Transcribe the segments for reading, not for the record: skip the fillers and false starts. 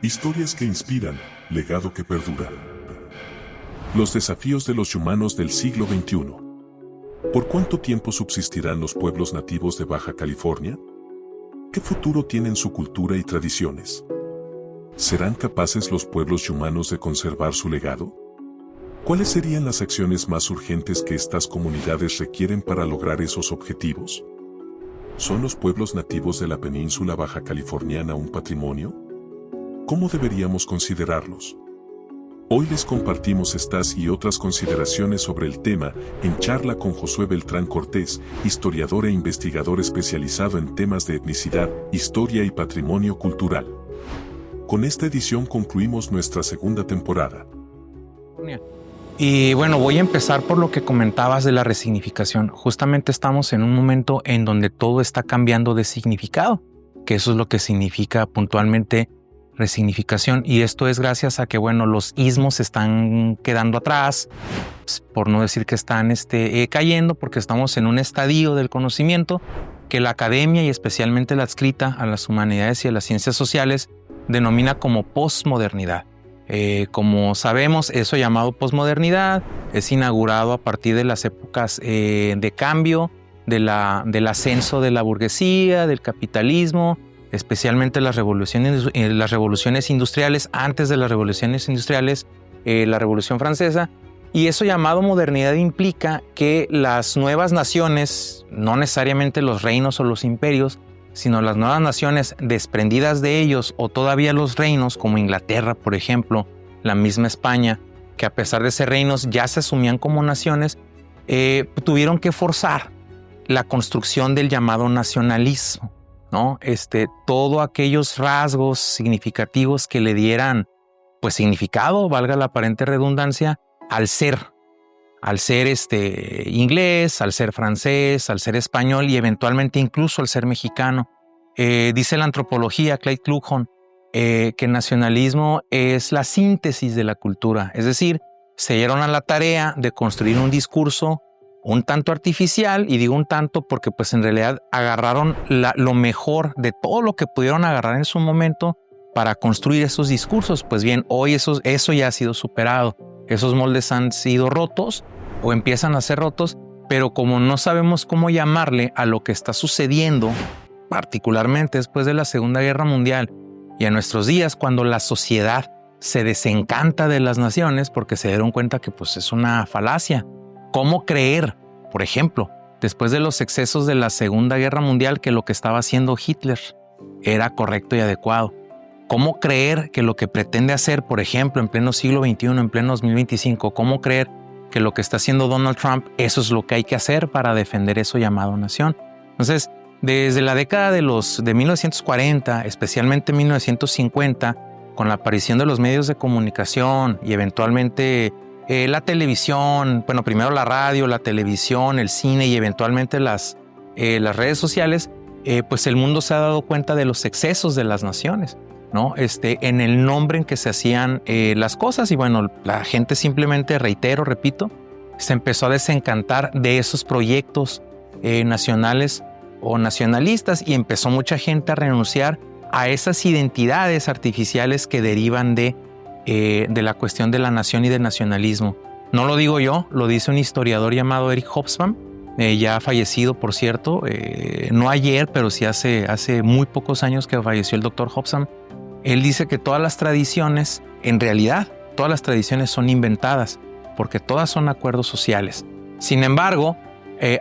Historias que inspiran, legado que perdura. Los desafíos de los humanos del siglo XXI. ¿Por cuánto tiempo subsistirán los pueblos nativos de Baja California? ¿Qué futuro tienen su cultura y tradiciones? ¿Serán capaces los pueblos humanos de conservar su legado? ¿Cuáles serían las acciones más urgentes que estas comunidades requieren para lograr esos objetivos? ¿Son los pueblos nativos de la península baja californiana un patrimonio? ¿Cómo deberíamos considerarlos? Hoy les compartimos estas y otras consideraciones sobre el tema en charla con Josué Beltrán Cortés, historiador e investigador especializado en temas de etnicidad, historia y patrimonio cultural. Con esta edición concluimos nuestra segunda temporada. Y bueno, voy a empezar por lo que comentabas de la resignificación. Justamente estamos en un momento en donde todo está cambiando de significado, que eso es lo que significa puntualmente resignificación. Y esto es gracias a que, bueno, los ismos están quedando atrás, por no decir que están cayendo, porque estamos en un estadio del conocimiento que la academia y especialmente la adscrita a las humanidades y a las ciencias sociales denomina como posmodernidad. Como sabemos, eso llamado posmodernidad es inaugurado a partir de las épocas de cambio, del ascenso de la burguesía, del capitalismo, especialmente las revoluciones industriales, antes de las revoluciones industriales, la Revolución Francesa. Y eso llamado modernidad implica que las nuevas naciones, no necesariamente los reinos o los imperios, sino las nuevas naciones desprendidas de ellos o todavía los reinos como Inglaterra, por ejemplo, la misma España, que a pesar de ser reinos ya se asumían como naciones, tuvieron que forzar la construcción del llamado nacionalismo, ¿no? Todos aquellos rasgos significativos que le dieran, pues, significado, valga la aparente redundancia, al ser inglés, al ser francés, al ser español y eventualmente incluso al ser mexicano. Dice la antropología, Clyde Kluckhohn, que el nacionalismo es la síntesis de la cultura, es decir, se dieron a la tarea de construir un discurso un tanto artificial, y digo un tanto porque pues en realidad agarraron lo mejor de todo lo que pudieron agarrar en su momento para construir esos discursos. Pues bien, hoy eso ya ha sido superado. Esos moldes han sido rotos o empiezan a ser rotos, pero como no sabemos cómo llamarle a lo que está sucediendo, particularmente después de la Segunda Guerra Mundial y a nuestros días, cuando la sociedad se desencanta de las naciones porque se dieron cuenta que pues es una falacia. ¿Cómo creer, por ejemplo, después de los excesos de la Segunda Guerra Mundial, que lo que estaba haciendo Hitler era correcto y adecuado? ¿Cómo creer que lo que pretende hacer, por ejemplo, en pleno siglo XXI, en pleno 2025, cómo creer que lo que está haciendo Donald Trump, eso es lo que hay que hacer para defender eso llamado nación? Entonces, desde la década de 1940, especialmente 1950, con la aparición de los medios de comunicación y eventualmente la televisión, bueno, primero la radio, la televisión, el cine y eventualmente las redes sociales, pues el mundo se ha dado cuenta de los excesos de las naciones, ¿no? En el nombre en que se hacían las cosas. Y bueno, la gente simplemente, repito, se empezó a desencantar de esos proyectos nacionales o nacionalistas, y empezó mucha gente a renunciar a esas identidades artificiales que derivan de la cuestión de la nación y del nacionalismo. No lo digo yo, lo dice un historiador llamado Eric Hobsbawm, ya fallecido, por cierto, no ayer, pero sí hace muy pocos años que falleció el doctor Hobsbawm. Él dice que todas las tradiciones, en realidad, todas las tradiciones son inventadas, porque todas son acuerdos sociales. Sin embargo,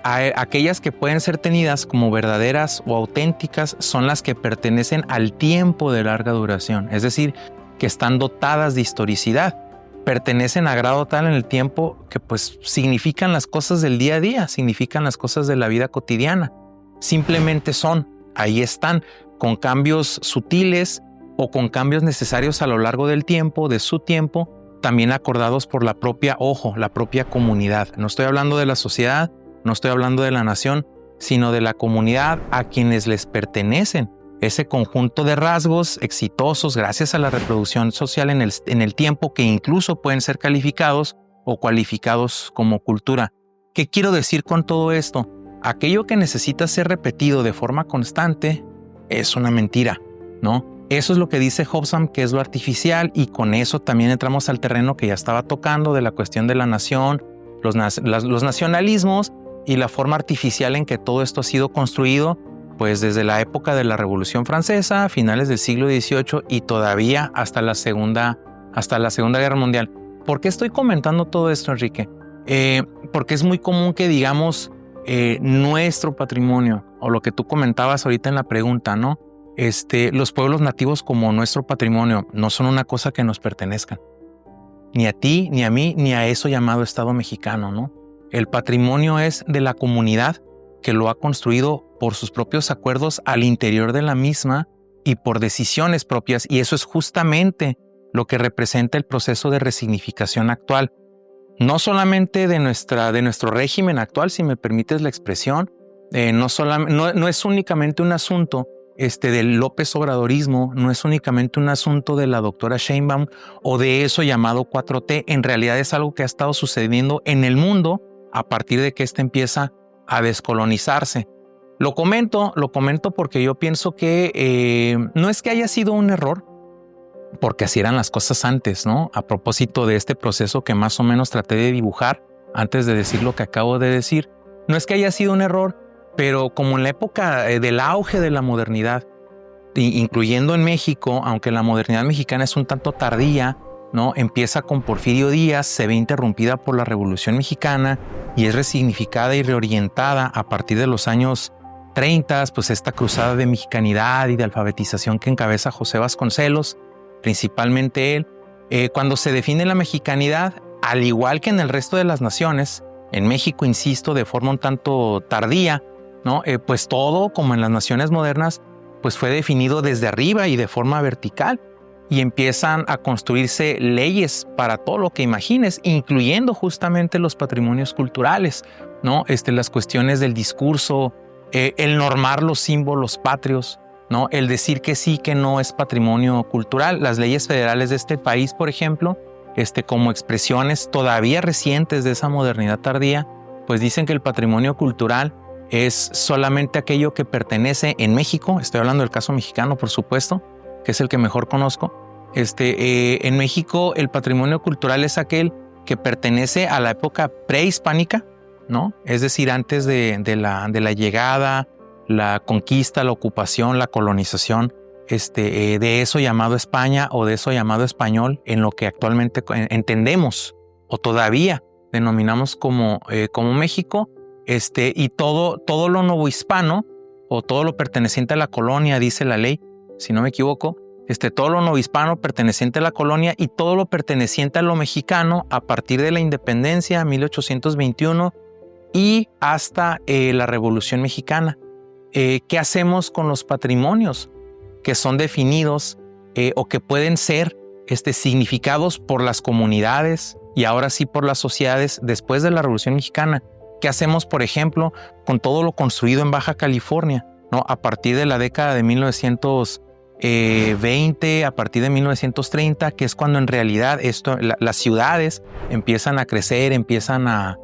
aquellas que pueden ser tenidas como verdaderas o auténticas son las que pertenecen al tiempo de larga duración, es decir, que están dotadas de historicidad, pertenecen a grado tal en el tiempo que pues significan las cosas del día a día, significan las cosas de la vida cotidiana. Simplemente son, ahí están, con cambios sutiles o con cambios necesarios a lo largo del tiempo, de su tiempo, también acordados por la propia comunidad. No estoy hablando de la sociedad, no estoy hablando de la nación, sino de la comunidad a quienes les pertenecen ese conjunto de rasgos exitosos gracias a la reproducción social en el tiempo, que incluso pueden ser calificados o cualificados como cultura. ¿Qué quiero decir con todo esto? Aquello que necesita ser repetido de forma constante es una mentira, ¿no? Eso es lo que dice Hobsbawm, que es lo artificial, y con eso también entramos al terreno que ya estaba tocando de la cuestión de la nación, los nacionalismos y la forma artificial en que todo esto ha sido construido, pues desde la época de la Revolución Francesa, finales del siglo XVIII y todavía hasta la Segunda Guerra Mundial. ¿Por qué estoy comentando todo esto, Enrique? Porque es muy común que digamos nuestro patrimonio, o lo que tú comentabas ahorita en la pregunta, ¿no? Los pueblos nativos como nuestro patrimonio no son una cosa que nos pertenezcan. Ni a ti, ni a mí, ni a eso llamado Estado mexicano, ¿no? El patrimonio es de la comunidad que lo ha construido por sus propios acuerdos al interior de la misma y por decisiones propias, y eso es justamente lo que representa el proceso de resignificación actual. No solamente de nuestro régimen actual, si me permites la expresión, no es únicamente un asunto del López Obradorismo, no es únicamente un asunto de la doctora Sheinbaum o de eso llamado 4T, en realidad es algo que ha estado sucediendo en el mundo a partir de que empieza a descolonizarse. Lo comento porque yo pienso que no es que haya sido un error, porque así eran las cosas antes, ¿no? A propósito de este proceso que más o menos traté de dibujar antes de decir lo que acabo de decir, no es que haya sido un error, pero como en la época del auge de la modernidad, incluyendo en México, aunque la modernidad mexicana es un tanto tardía, ¿no? Empieza con Porfirio Díaz, se ve interrumpida por la Revolución Mexicana y es resignificada y reorientada a partir de los años 30, pues esta cruzada de mexicanidad y de alfabetización que encabeza José Vasconcelos, principalmente él. Cuando se define la mexicanidad, al igual que en el resto de las naciones, en México, insisto, de forma un tanto tardía, ¿no? Pues todo, como en las naciones modernas, pues fue definido desde arriba y de forma vertical, y empiezan a construirse leyes para todo lo que imagines, incluyendo justamente los patrimonios culturales, ¿no? Las cuestiones del discurso, el normar los símbolos patrios, ¿no? El decir que sí, que no es patrimonio cultural. Las leyes federales de este país, por ejemplo, como expresiones todavía recientes de esa modernidad tardía, pues dicen que el patrimonio cultural es solamente aquello que pertenece en México. Estoy hablando del caso mexicano, por supuesto, que es el que mejor conozco. En México el patrimonio cultural es aquel que pertenece a la época prehispánica, ¿no? Es decir, antes de la llegada, la conquista, la ocupación, la colonización, de eso llamado España o de eso llamado español, en lo que actualmente entendemos o todavía denominamos como México, y todo lo novohispano o todo lo perteneciente a la colonia, dice la ley, si no me equivoco, todo lo novohispano perteneciente a la colonia y todo lo perteneciente a lo mexicano a partir de la independencia, 1821, y hasta la Revolución Mexicana. ¿Qué hacemos con los patrimonios que son definidos o que pueden ser significados por las comunidades y ahora sí por las sociedades después de la Revolución Mexicana? ¿Qué hacemos, por ejemplo, con todo lo construido en Baja California, ¿no? A partir de la década de 1920, a partir de 1930, que es cuando en realidad las ciudades empiezan a crecer, empiezan a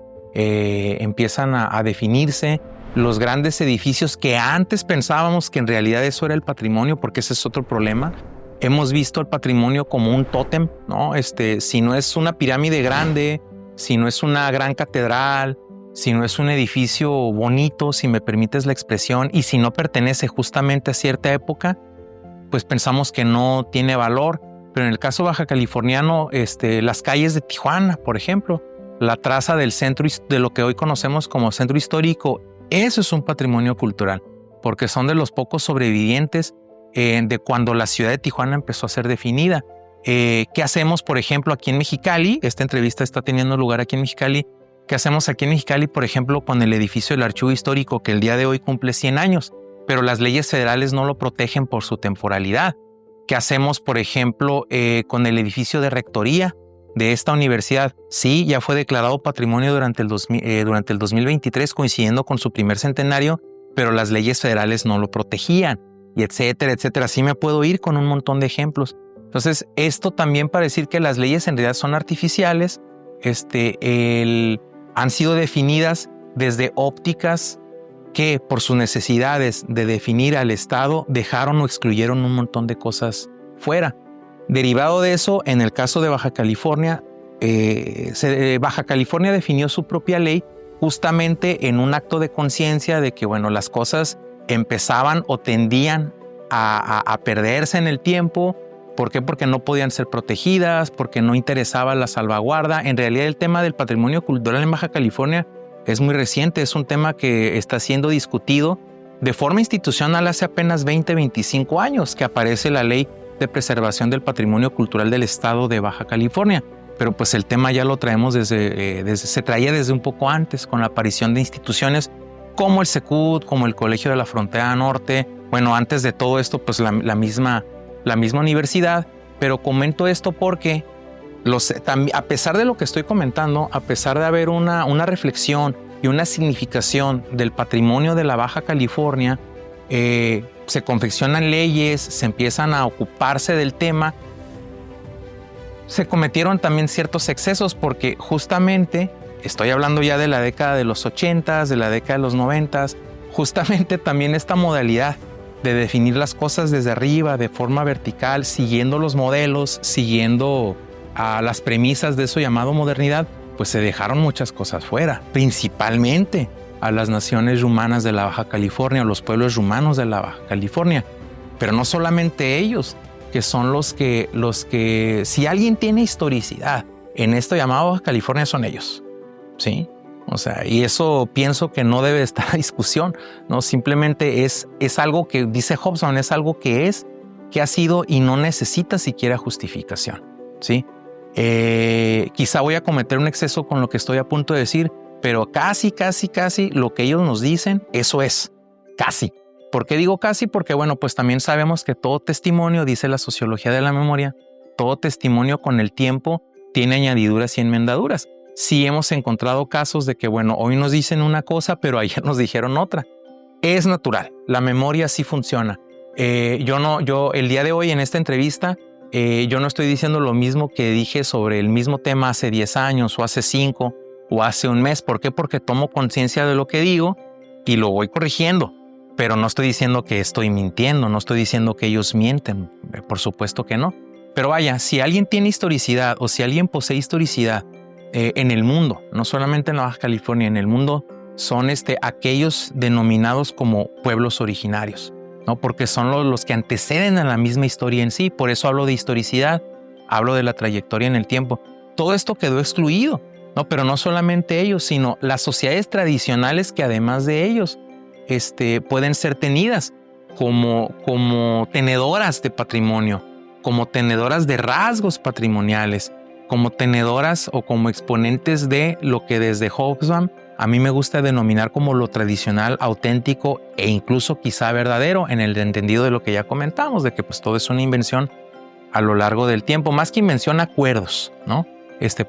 definirse, los grandes edificios que antes pensábamos que en realidad eso era el patrimonio, porque ese es otro problema. Hemos visto el patrimonio como un tótem, ¿no? Si no es una pirámide grande, si no es una gran catedral, si no es un edificio bonito, si me permites la expresión, y si no pertenece justamente a cierta época, pues pensamos que no tiene valor. Pero en el caso baja californiano, las calles de Tijuana, por ejemplo, la traza del centro, de lo que hoy conocemos como centro histórico, eso es un patrimonio cultural, porque son de los pocos sobrevivientes de cuando la ciudad de Tijuana empezó a ser definida. ¿Qué hacemos, por ejemplo, aquí en Mexicali? Esta entrevista está teniendo lugar aquí en Mexicali. ¿Qué hacemos aquí en Mexicali, por ejemplo, con el edificio del Archivo Histórico, que el día de hoy cumple 100 años, pero las leyes federales no lo protegen por su temporalidad? ¿Qué hacemos, por ejemplo, con el edificio de rectoría de esta universidad? Sí, ya fue declarado patrimonio durante el 2023, coincidiendo con su primer centenario, pero las leyes federales no lo protegían, y etcétera, etcétera. Así me puedo ir con un montón de ejemplos. Entonces, esto también para decir que las leyes en realidad son artificiales, han sido definidas desde ópticas que por sus necesidades de definir al Estado dejaron o excluyeron un montón de cosas fuera. Derivado de eso, en el caso de Baja California, Baja California definió su propia ley justamente en un acto de conciencia de que, bueno, las cosas empezaban o tendían a perderse en el tiempo. ¿Por qué? Porque no podían ser protegidas, porque no interesaba la salvaguarda. En realidad, el tema del patrimonio cultural en Baja California es muy reciente, es un tema que está siendo discutido de forma institucional hace apenas 20-25 años que aparece la Ley de Preservación del Patrimonio Cultural del Estado de Baja California. Pero pues el tema ya lo traemos se traía desde un poco antes, con la aparición de instituciones como el SECUT, como el Colegio de la Frontera Norte. Bueno, antes de todo esto, pues la misma universidad. Pero comento esto porque a pesar de lo que estoy comentando, a pesar de haber una reflexión y una significación del patrimonio de la Baja California, se confeccionan leyes, se empiezan a ocuparse del tema. Se cometieron también ciertos excesos porque justamente, estoy hablando ya de la década de los 80s, de la década de los 90s, justamente también esta modalidad de definir las cosas desde arriba, de forma vertical, siguiendo los modelos, siguiendo a las premisas de eso llamado modernidad, pues se dejaron muchas cosas fuera, principalmente a las naciones rumanas de la Baja California, a los pueblos rumanos de la Baja California. Pero no solamente ellos, que son los que si alguien tiene historicidad en esto llamado Baja California, son ellos, ¿sí? O sea, y eso pienso que no debe estar a discusión, ¿no? Simplemente es algo que, dice Hobsbawm, es algo que ha sido y no necesita siquiera justificación, ¿sí? Quizá voy a cometer un exceso con lo que estoy a punto de decir, pero casi lo que ellos nos dicen, eso es, casi. ¿Por qué digo casi? Porque, bueno, pues también sabemos que todo testimonio, dice la sociología de la memoria, todo testimonio con el tiempo tiene añadiduras y enmendaduras. Sí hemos encontrado casos de que, bueno, hoy nos dicen una cosa, pero ayer nos dijeron otra. Es natural, la memoria sí funciona. Yo el día de hoy en esta entrevista, yo no estoy diciendo lo mismo que dije sobre el mismo tema hace 10 años o hace 5 o hace un mes. ¿Por qué? Porque tomo conciencia de lo que digo y lo voy corrigiendo. Pero no estoy diciendo que estoy mintiendo, no estoy diciendo que ellos mienten, por supuesto que no. Pero vaya, si alguien tiene historicidad o si alguien posee historicidad en el mundo, no solamente en la Baja California, en el mundo, son aquellos denominados como pueblos originarios, ¿no? Porque son los que anteceden a la misma historia en sí. Por eso hablo de historicidad, hablo de la trayectoria en el tiempo. Todo esto quedó excluido, ¿no? Pero no solamente ellos, sino las sociedades tradicionales que además de ellos pueden ser tenidas como tenedoras de patrimonio, como tenedoras de rasgos patrimoniales, como tenedoras o como exponentes de lo que desde Hobsbawm a mí me gusta denominar como lo tradicional, auténtico e incluso quizá verdadero, en el entendido de lo que ya comentamos, de que pues todo es una invención a lo largo del tiempo, más que invención, acuerdos, ¿no?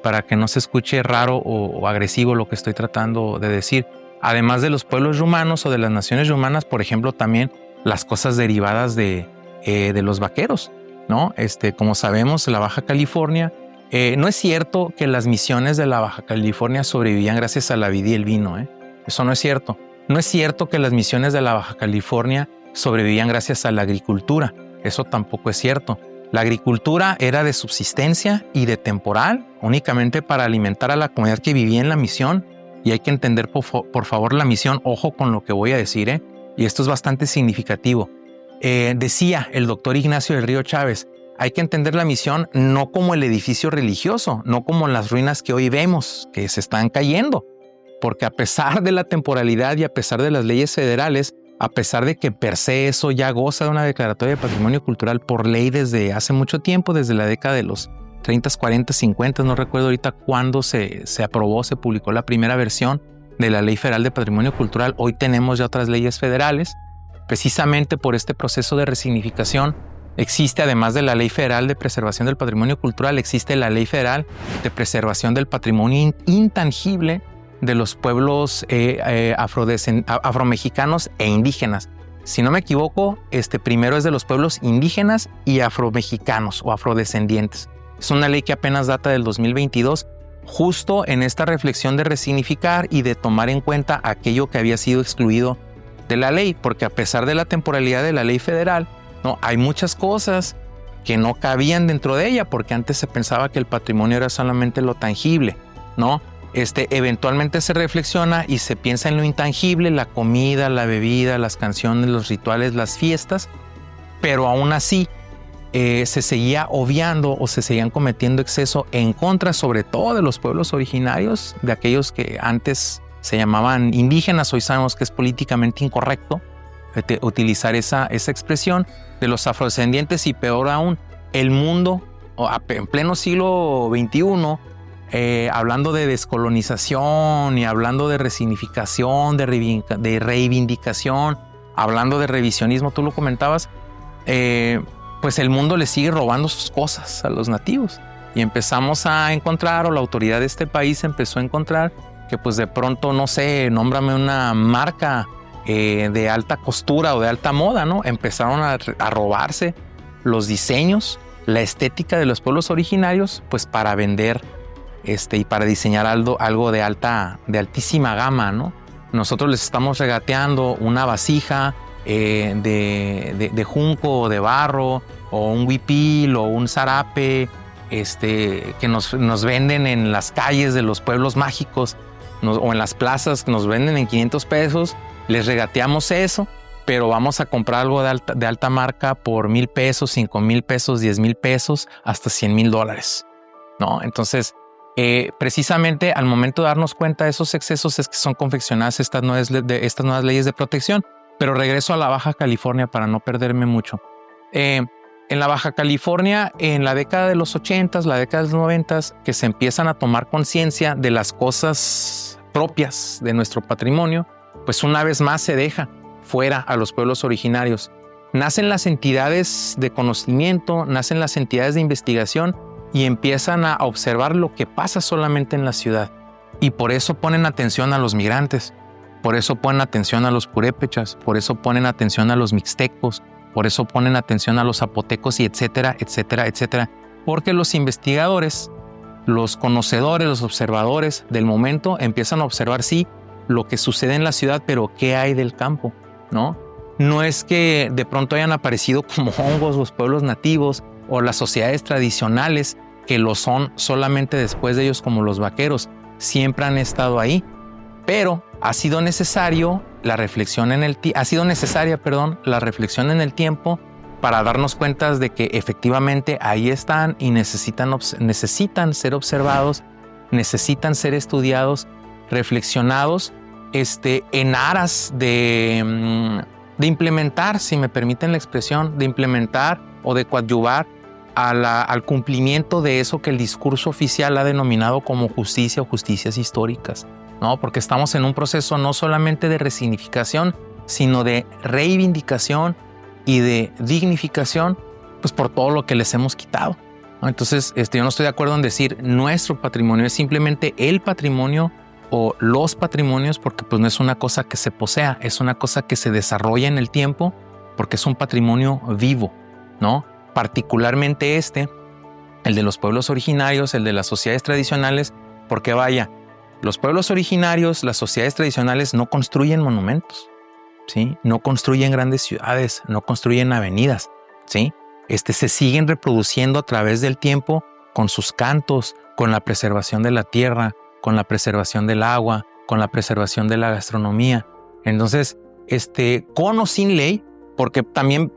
Para que no se escuche raro o agresivo lo que estoy tratando de decir. Además de los pueblos rumanos o de las naciones rumanas, por ejemplo, también las cosas derivadas de los vaqueros, ¿no? Como sabemos, la Baja California, no es cierto que las misiones de la Baja California sobrevivían gracias a la vid y el vino, Eso no es cierto. No es cierto que las misiones de la Baja California sobrevivían gracias a la agricultura. Eso tampoco es cierto. La agricultura era de subsistencia y de temporal, únicamente para alimentar a la comunidad que vivía en la misión. Y hay que entender, por favor, la misión. Ojo con lo que voy a decir, y esto es bastante significativo. Decía el doctor Ignacio del Río Chávez, hay que entender la misión no como el edificio religioso, no como las ruinas que hoy vemos, que se están cayendo. Porque a pesar de la temporalidad y a pesar de las leyes federales, a pesar de que per se eso ya goza de una declaratoria de patrimonio cultural por ley desde hace mucho tiempo, desde la década de los 30, 40, 50, no recuerdo ahorita cuándo se aprobó, se publicó la primera versión de la Ley Federal de Patrimonio Cultural. Hoy tenemos ya otras leyes federales. Precisamente por este proceso de resignificación existe, además de la Ley Federal de Preservación del Patrimonio Cultural, existe la Ley Federal de Preservación del Patrimonio Intangible de los pueblos afromexicanos e indígenas. Si no me equivoco, primero es de los pueblos indígenas y afromexicanos o afrodescendientes. Es una ley que apenas data del 2022, justo en esta reflexión de resignificar y de tomar en cuenta aquello que había sido excluido de la ley, porque a pesar de la temporalidad de la ley federal, ¿no? Hay muchas cosas que no cabían dentro de ella, porque antes se pensaba que el patrimonio era solamente lo tangible, ¿no? Eventualmente se reflexiona y se piensa en lo intangible, la comida, la bebida, las canciones, los rituales, las fiestas, pero aún así se seguía obviando o se seguían cometiendo exceso en contra, sobre todo de los pueblos originarios, de aquellos que antes se llamaban indígenas. Hoy sabemos que es políticamente incorrecto utilizar esa expresión, de los afrodescendientes, y peor aún, el mundo en pleno siglo XXI, hablando de descolonización y hablando de resignificación, de reivindicación, hablando de revisionismo, tú lo comentabas, pues el mundo le sigue robando sus cosas a los nativos. Y empezamos a encontrar, o la autoridad de este país empezó a encontrar, que pues de pronto, no sé, nómbrame una marca de alta costura o de alta moda, ¿no? Empezaron a robarse los diseños, la estética de los pueblos originarios, pues para vender y para diseñar algo de altísima gama, ¿no? Nosotros les estamos regateando una vasija de junco o de barro, o un huipil o un zarape, que nos venden en las calles de los pueblos mágicos, o en las plazas, que nos venden en 500 pesos, les regateamos eso, pero vamos a comprar algo de alta marca por 1,000 pesos, 5,000 pesos, 10,000 pesos, hasta $100,000, ¿no? Entonces, precisamente al momento de darnos cuenta de esos excesos es que son confeccionadas estas nuevas leyes de protección. Pero regreso a la Baja California para no perderme mucho. En la Baja California, en la década de los 80s, la década de los 90s, que se empiezan a tomar conciencia de las cosas propias de nuestro patrimonio, pues una vez más se deja fuera a los pueblos originarios. Nacen las entidades de conocimiento, nacen las entidades de investigación y empiezan a observar lo que pasa solamente en la ciudad. Y por eso ponen atención a los migrantes, por eso ponen atención a los purépechas, por eso ponen atención a los mixtecos, por eso ponen atención a los zapotecos, y etcétera, etcétera, etcétera. Porque los investigadores, los conocedores, los observadores del momento empiezan a observar, sí, lo que sucede en la ciudad, pero ¿qué hay del campo? ¿No? No es que de pronto hayan aparecido como hongos los pueblos nativos o las sociedades tradicionales, que lo son solamente después de ellos, como los vaqueros. Siempre han estado ahí, pero ha sido necesaria la reflexión en el tiempo para darnos cuenta de que efectivamente ahí están y necesitan ser observados, necesitan ser estudiados, reflexionados, en aras de implementar, si me permiten la expresión, de implementar o de coadyuvar al cumplimiento de eso que el discurso oficial ha denominado como justicia o justicias históricas, ¿no? Porque estamos en un proceso no solamente de resignificación, sino de reivindicación y de dignificación, pues por todo lo que les hemos quitado, ¿no? Entonces, yo no estoy de acuerdo en decir nuestro patrimonio, es simplemente el patrimonio o los patrimonios, porque pues no es una cosa que se posea, es una cosa que se desarrolla en el tiempo, porque es un patrimonio vivo, ¿no? Particularmente el de los pueblos originarios, el de las sociedades tradicionales, porque vaya, los pueblos originarios, las sociedades tradicionales no construyen monumentos, ¿sí? No construyen grandes ciudades, no construyen avenidas, ¿sí? Se siguen reproduciendo a través del tiempo con sus cantos, con la preservación de la tierra, con la preservación del agua, con la preservación de la gastronomía. Entonces, con o sin ley, porque también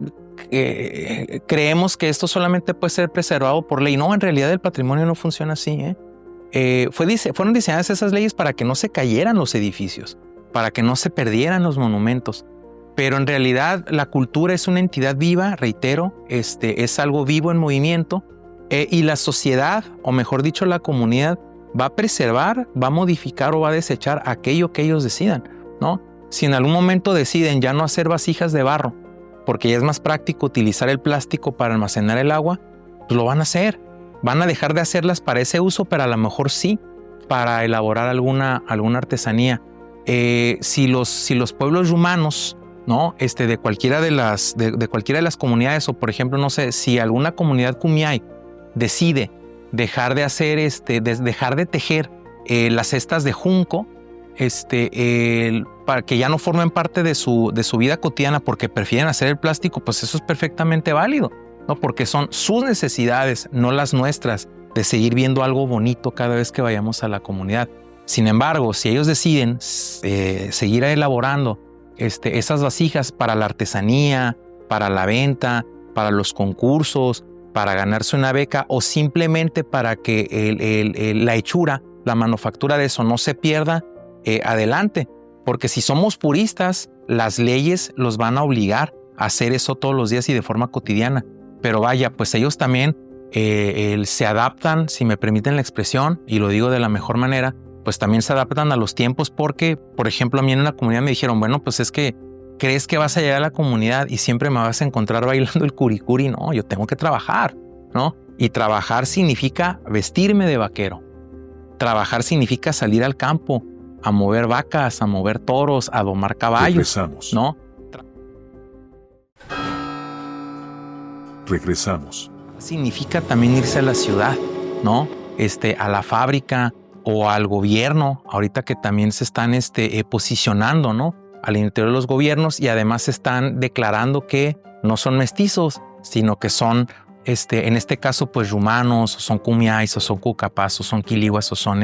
creemos que esto solamente puede ser preservado por ley. No, en realidad el patrimonio no funciona así, fueron diseñadas esas leyes para que no se cayeran los edificios, para que no se perdieran los monumentos. Pero en realidad la cultura es una entidad viva, reitero, es algo vivo en movimiento, y la sociedad, o mejor dicho, la comunidad, va a preservar, va a modificar o va a desechar aquello que ellos decidan, ¿no? Si en algún momento deciden ya no hacer vasijas de barro, porque ya es más práctico utilizar el plástico para almacenar el agua, pues lo van a hacer. Van a dejar de hacerlas para ese uso, pero a lo mejor sí para elaborar alguna artesanía. Si los pueblos rumanos, ¿no? De cualquiera de las comunidades, o por ejemplo, no sé, si alguna comunidad kumiai decide dejar de hacer, dejar de tejer las cestas de junco, para que ya no formen parte de su vida cotidiana porque prefieren hacer el plástico, pues eso es perfectamente válido, ¿no? Porque son sus necesidades, no las nuestras, de seguir viendo algo bonito cada vez que vayamos a la comunidad. Sin embargo, si ellos deciden seguir elaborando esas vasijas para la artesanía, para la venta, para los concursos, para ganarse una beca o simplemente para que la hechura, la manufactura de eso no se pierda, adelante. Porque si somos puristas, las leyes los van a obligar a hacer eso todos los días y de forma cotidiana. Pero vaya, pues ellos también se adaptan, si me permiten la expresión, y lo digo de la mejor manera, pues también se adaptan a los tiempos porque, por ejemplo, a mí en una comunidad me dijeron, bueno, pues es que crees que vas a llegar a la comunidad y siempre me vas a encontrar bailando el curicuri. No, yo tengo que trabajar, ¿no? Y trabajar significa vestirme de vaquero. Trabajar significa salir al campo a mover vacas, a mover toros, a domar caballos. Regresamos. ¿No? Regresamos. Significa también irse a la ciudad, ¿no? A la fábrica o al gobierno, ahorita que también se están posicionando, ¿no? Al interior de los gobiernos y además están declarando que no son mestizos, sino que son, en este caso, pues rumanos, o son cumiais, o son cucapas, o son quilihuas, o son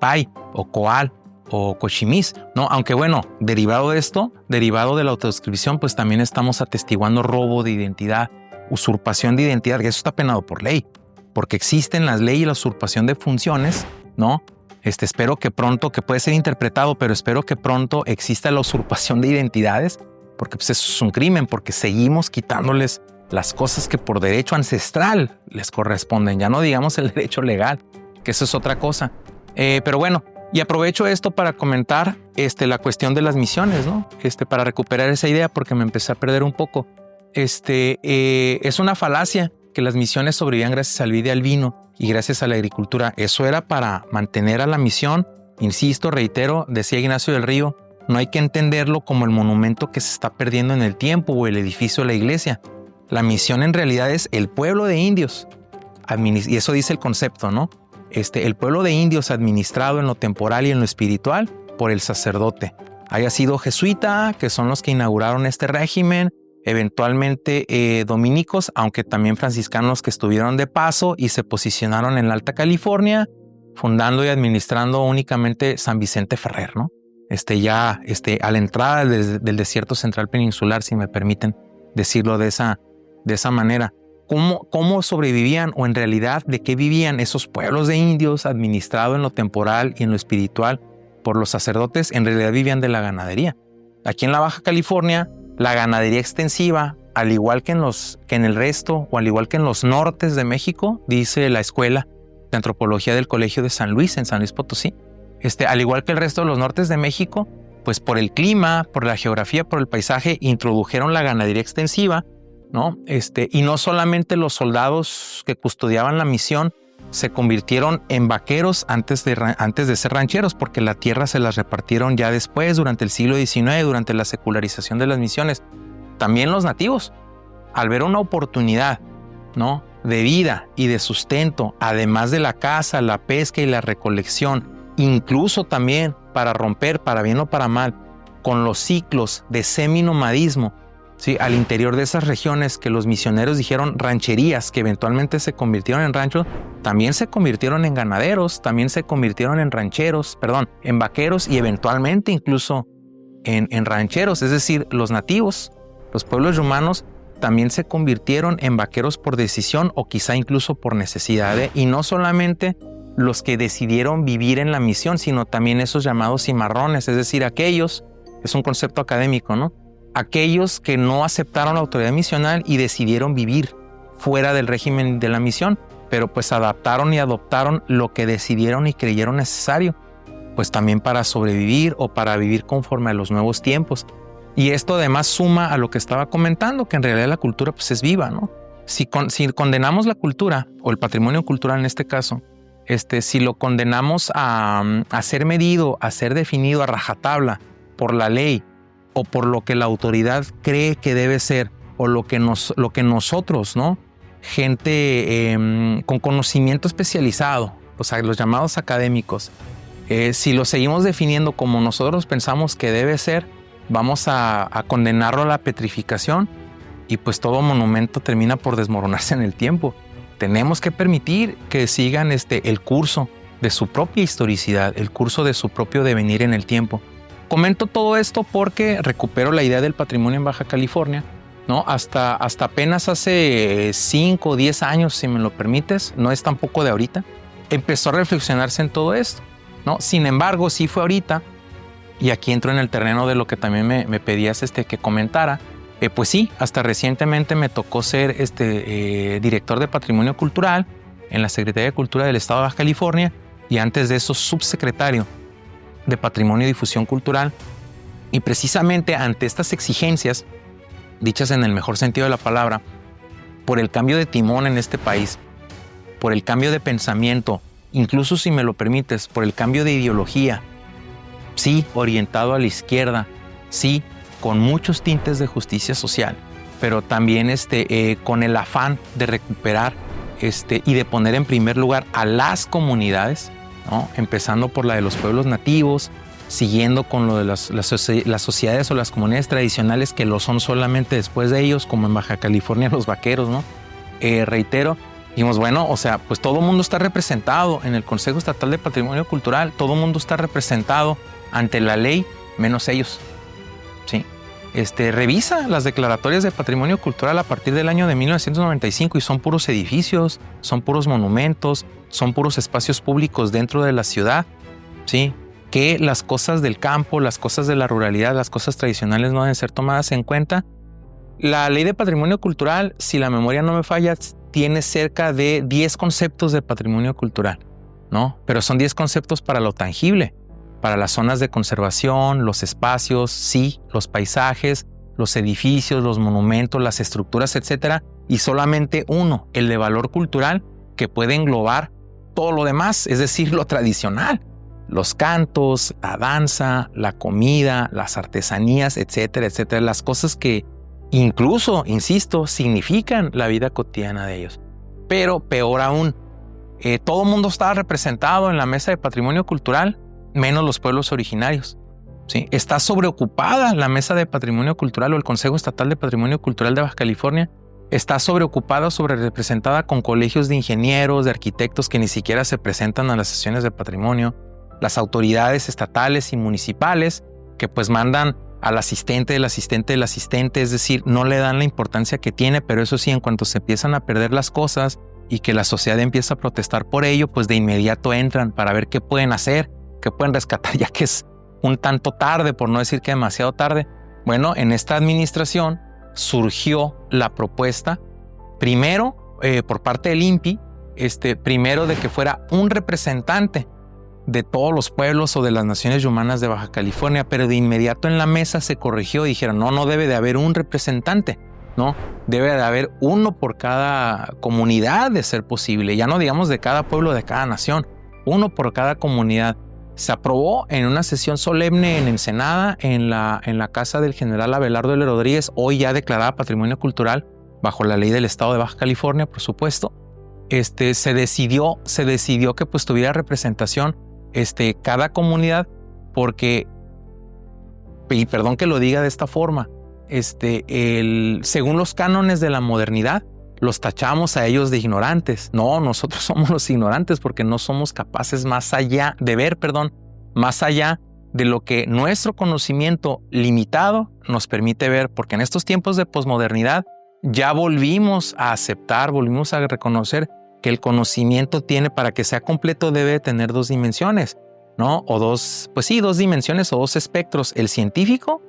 pai o coal o cochimis, ¿no? Aunque bueno, derivado de esto, derivado de la autodescripción, pues también estamos atestiguando robo de identidad, usurpación de identidad, que eso está penado por ley, porque existen las leyes y la usurpación de funciones, ¿no? Espero que pronto, que puede ser interpretado, pero espero que pronto exista la usurpación de identidades, porque pues eso es un crimen, porque seguimos quitándoles las cosas que por derecho ancestral les corresponden, ya no digamos el derecho legal, que eso es otra cosa. Pero bueno, y aprovecho esto para comentar la cuestión de las misiones, ¿no? Para recuperar esa idea, porque me empecé a perder un poco. Es una falacia que las misiones sobrevivían gracias al vid y al vino y gracias a la agricultura. Eso era para mantener a la misión. Insisto, reitero, decía Ignacio del Río, no hay que entenderlo como el monumento que se está perdiendo en el tiempo o el edificio de la iglesia. La misión en realidad es el pueblo de indios. Y eso dice el concepto, ¿no? El pueblo de indios administrado en lo temporal y en lo espiritual por el sacerdote. Haya sido jesuita, que son los que inauguraron este régimen, eventualmente dominicos, aunque también franciscanos que estuvieron de paso y se posicionaron en la Alta California, fundando y administrando únicamente San Vicente Ferrer, ¿no? A la entrada del desierto central peninsular, si me permiten decirlo de esa manera. ¿Cómo sobrevivían o en realidad de qué vivían esos pueblos de indios administrados en lo temporal y en lo espiritual por los sacerdotes? En realidad vivían de la ganadería. Aquí en la Baja California, la ganadería extensiva, al igual que en el resto o al igual que en los nortes de México, dice la Escuela de Antropología del Colegio de San Luis, en San Luis Potosí, al igual que el resto de los nortes de México, pues por el clima, por la geografía, por el paisaje, introdujeron la ganadería extensiva, ¿no? Y no solamente los soldados que custodiaban la misión se convirtieron en vaqueros antes de ser rancheros, porque la tierra se las repartieron ya después, durante el siglo XIX, durante la secularización de las misiones. También los nativos, al ver una oportunidad, ¿no?, de vida y de sustento, además de la caza, la pesca y la recolección, incluso también para romper, para bien o para mal, con los ciclos de seminomadismo, ¿sí?, al interior de esas regiones que los misioneros dijeron rancherías, que eventualmente se convirtieron en ranchos, también se convirtieron en ganaderos, también se convirtieron en en vaqueros y eventualmente incluso en rancheros. Es decir, los nativos, los pueblos rumanos, también se convirtieron en vaqueros por decisión o quizá incluso por necesidad, y no solamente los que decidieron vivir en la misión, sino también esos llamados cimarrones, es decir, aquellos, es un concepto académico, ¿no?, aquellos que no aceptaron la autoridad misional y decidieron vivir fuera del régimen de la misión, pero pues adaptaron y adoptaron lo que decidieron y creyeron necesario, pues también para sobrevivir o para vivir conforme a los nuevos tiempos. Y esto además suma a lo que estaba comentando, que en realidad la cultura pues es viva, ¿no? Si condenamos la cultura, o el patrimonio cultural en este caso, si lo condenamos a ser medido, a ser definido a rajatabla por la ley, o por lo que la autoridad cree que debe ser, o lo que nosotros, ¿no?, gente con conocimiento especializado, o sea, los llamados académicos, Si lo seguimos definiendo como nosotros pensamos que debe ser, vamos a condenarlo a la petrificación y pues todo monumento termina por desmoronarse en el tiempo. Tenemos que permitir que sigan el curso de su propia historicidad, el curso de su propio devenir en el tiempo. Comento todo esto porque recupero la idea del patrimonio en Baja California, ¿no? Hasta apenas hace 5 o 10 años, si me lo permites, no es tampoco de ahorita, empezó a reflexionarse en todo esto, ¿no? Sin embargo, sí fue ahorita, y aquí entro en el terreno de lo que también me pedías que comentara. Pues sí, hasta recientemente me tocó ser director de Patrimonio Cultural en la Secretaría de Cultura del Estado de Baja California y antes de eso subsecretario de Patrimonio y Difusión Cultural. Y precisamente ante estas exigencias, dichas en el mejor sentido de la palabra, por el cambio de timón en este país, por el cambio de pensamiento, incluso si me lo permites, por el cambio de ideología, sí, orientado a la izquierda, sí, con muchos tintes de justicia social, pero también con el afán de recuperar y de poner en primer lugar a las comunidades, ¿no? Empezando por la de los pueblos nativos, siguiendo con lo de las sociedades o las comunidades tradicionales que lo son solamente después de ellos, como en Baja California los vaqueros, ¿no? Reitero, dijimos, bueno, o sea, pues todo el mundo está representado en el Consejo Estatal de Patrimonio Cultural, todo el mundo está representado ante la ley, menos ellos. ¿Sí? Revisa las declaratorias de patrimonio cultural a partir del año de 1995 y son puros edificios, son puros monumentos, son puros espacios públicos dentro de la ciudad, ¿sí? Que las cosas del campo, las cosas de la ruralidad, las cosas tradicionales no deben ser tomadas en cuenta. La ley de patrimonio cultural, si la memoria no me falla, tiene cerca de 10 conceptos de patrimonio cultural, ¿no? Pero son 10 conceptos para lo tangible, para las zonas de conservación, los espacios, sí, los paisajes, los edificios, los monumentos, las estructuras, etcétera, y solamente uno, el de valor cultural, que puede englobar todo lo demás, es decir, lo tradicional, los cantos, la danza, la comida, las artesanías, etcétera, etcétera, las cosas que incluso, insisto, significan la vida cotidiana de ellos. Pero peor aún, todo el mundo estaba representado en la mesa de patrimonio cultural, menos los pueblos originarios. ¿Sí? Está sobreocupada la Mesa de Patrimonio Cultural o el Consejo Estatal de Patrimonio Cultural de Baja California. Está sobreocupada, sobrerepresentada con colegios de ingenieros, de arquitectos que ni siquiera se presentan a las sesiones de patrimonio. Las autoridades estatales y municipales que pues mandan al asistente del asistente del asistente, es decir, no le dan la importancia que tiene, pero eso sí, en cuanto se empiezan a perder las cosas y que la sociedad empieza a protestar por ello, pues de inmediato entran para ver qué pueden hacer, qué pueden rescatar, ya que es un tanto tarde, por no decir que demasiado tarde. Bueno, en esta administración surgió la propuesta, primero por parte del INPI, primero de que fuera un representante de todos los pueblos o de las naciones yumanas de Baja California, pero de inmediato en la mesa se corrigió y dijeron, no debe de haber un representante, no, debe de haber uno por cada comunidad de ser posible, ya no digamos de cada pueblo, de cada nación, uno por cada comunidad. Se aprobó en una sesión solemne en Ensenada, en la casa del general Abelardo L. Rodríguez, hoy ya declarada Patrimonio Cultural, bajo la ley del Estado de Baja California, por supuesto. Se decidió que pues tuviera representación cada comunidad, porque, y perdón que lo diga de esta forma, según los cánones de la modernidad, los tachamos a ellos de ignorantes. No, nosotros somos los ignorantes porque no somos capaces más allá de lo que nuestro conocimiento limitado nos permite ver, porque en estos tiempos de posmodernidad ya volvimos a aceptar, volvimos a reconocer que el conocimiento tiene, para que sea completo, debe tener 2 dimensiones, ¿no? O 2 dimensiones o 2 espectros. El científico,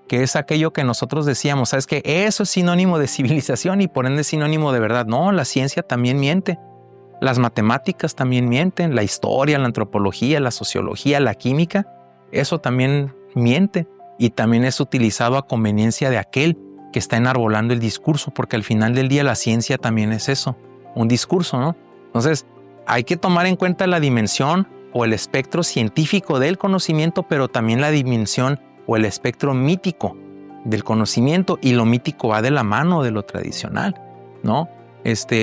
que es aquello que nosotros decíamos, ¿sabes qué? Eso es sinónimo de civilización y por ende es sinónimo de verdad. No, la ciencia también miente. Las matemáticas también mienten. La historia, la antropología, la sociología, la química, eso también miente. Y también es utilizado a conveniencia de aquel que está enarbolando el discurso, porque al final del día la ciencia también es eso, un discurso, ¿no? Entonces, hay que tomar en cuenta la dimensión o el espectro científico del conocimiento, pero también la dimensión o el espectro mítico del conocimiento, y lo mítico va de la mano de lo tradicional, ¿no?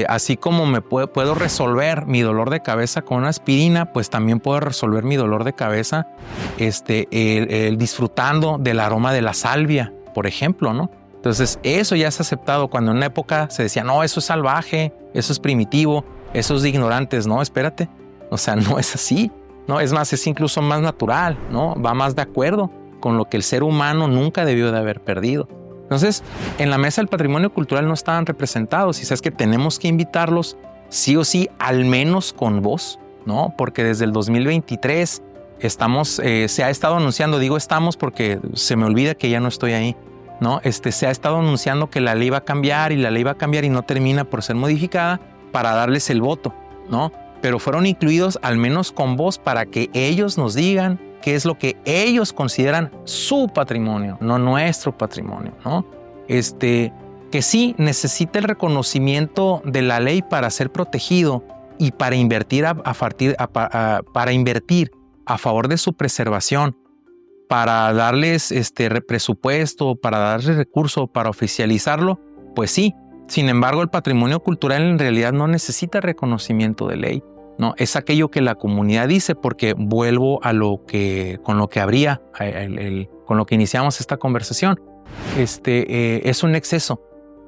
Así como puedo resolver mi dolor de cabeza con una aspirina, pues también puedo resolver mi dolor de cabeza el disfrutando del aroma de la salvia, por ejemplo, ¿no? Entonces, eso ya es aceptado. Cuando en una época se decía, no, eso es salvaje, eso es primitivo, eso es de ignorantes. No, espérate. O sea, no es así, ¿no? Es más, es incluso más natural, ¿no? Va más de acuerdo con lo que el ser humano nunca debió de haber perdido. Entonces, en la mesa del patrimonio cultural no estaban representados y sabes que tenemos que invitarlos sí o sí, al menos con voz, ¿no? Porque desde el 2023 se ha estado anunciando, digo estamos porque se me olvida que ya no estoy ahí, ¿no? Se ha estado anunciando que la ley va a cambiar y la ley va a cambiar y no termina por ser modificada para darles el voto, ¿no? Pero fueron incluidos al menos con voz para que ellos nos digan qué es lo que ellos consideran su patrimonio, no nuestro patrimonio, ¿no? Que sí necesita el reconocimiento de la ley para ser protegido y para invertir para invertir a favor de su preservación, para darles presupuesto, para darles recursos, para oficializarlo, pues sí. Sin embargo, el patrimonio cultural en realidad no necesita reconocimiento de ley, ¿no? Es aquello que la comunidad dice, porque vuelvo a con lo que iniciamos esta conversación. Es un exceso.